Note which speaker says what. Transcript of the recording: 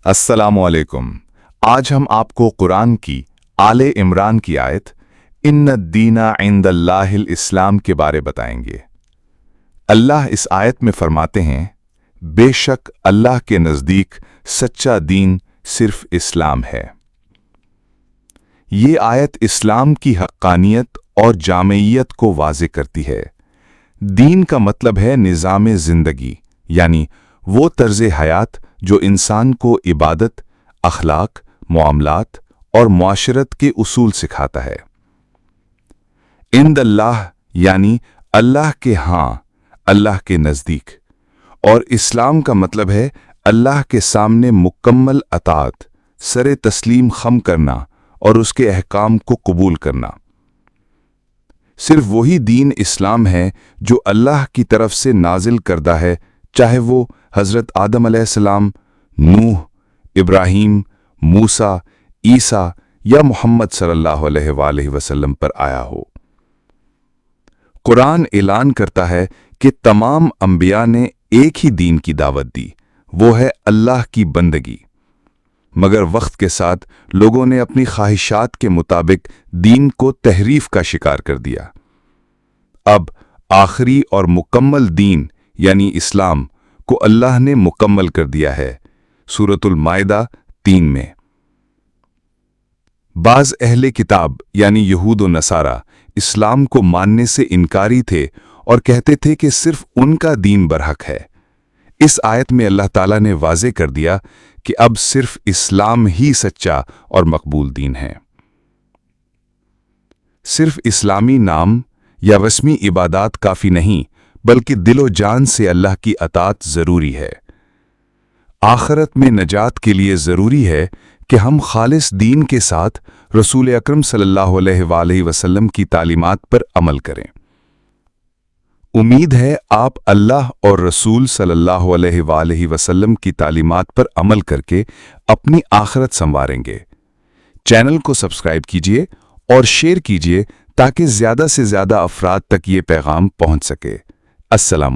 Speaker 1: अस्सलामुअलैकुम। आज हम आपको कुरान की आले इमरान की आयत इन्न दीना इंदल्लाहिल इस्लाम के बारे बताएंगे। अल्लाह इस आयत में फरमाते हैं, बेशक अल्लाह के नज़दीक सच्चा दीन सिर्फ इस्लाम है। ये आयत इस्लाम की हक्कानियत और जामइयत को वाज़े करती है। दीन का मतलब है निज़ाम ज़िंदगी, यानी वो तर्ज़ हयात जो इंसान को इबादत, अखलाक, मुआमलात और मुआशरत के उसूल सिखाता है। इंदल्लाह यानी अल्लाह के हाँ, अल्लाह के नज़दीक, और इस्लाम का मतलब है अल्लाह के सामने मुकम्मल अताअत, सरे तस्लीम खम करना और उसके अहकाम को कबूल करना। सिर्फ वही दीन इस्लाम है जो अल्लाह की तरफ से नाजिल करदा है, चाहे वो हज़रत आदम अलैहिस्सलाम, नूह, इब्राहीम, मूसा, ईसा या मोहम्मद सल्लल्लाहु अलैहि वसल्लम पर आया हो। कुरान ऐलान करता है कि तमाम अंबिया ने एक ही दीन की दावत दी, वो है अल्लाह की बंदगी। मगर वक्त के साथ लोगों ने अपनी ख्वाहिशात के मुताबिक दीन को तहरीफ का शिकार कर दिया। अब आखिरी और मुकम्मल दीन यानी इस्लाम को अल्लाह ने मुकम्मल कर दिया है। सूरतुल माइदा 3 में बाज़ अहले किताब यानी यहूद व नसारा इस्लाम को मानने से इनकारी थे और कहते थे कि सिर्फ उनका दीन बरहक है। इस आयत में अल्लाह ताला ने वाज़े कर दिया कि अब सिर्फ इस्लाम ही सच्चा और मकबूल दीन है। सिर्फ इस्लामी नाम या रस्मी इबादात काफ़ी नहीं, बल्कि दिलो जान से अल्लाह की अताअत ज़रूरी है। आखिरत में नजात के लिए ज़रूरी है कि हम खालिस दीन के साथ रसूल अकरम सल्लल्लाहु अलैहि वसल्लम की तालीमात पर अमल करें। उम्मीद है आप अल्लाह और रसूल सल्लल्लाहु अलैहि वसल्लम की तालीमात पर अमल करके अपनी आखिरत संवारेंगे। चैनल को सब्सक्राइब कीजिए और शेयर कीजिए ताकि ज़्यादा से ज़्यादा अफराद तक ये पैगाम पहुंच सके। अस्सलाम।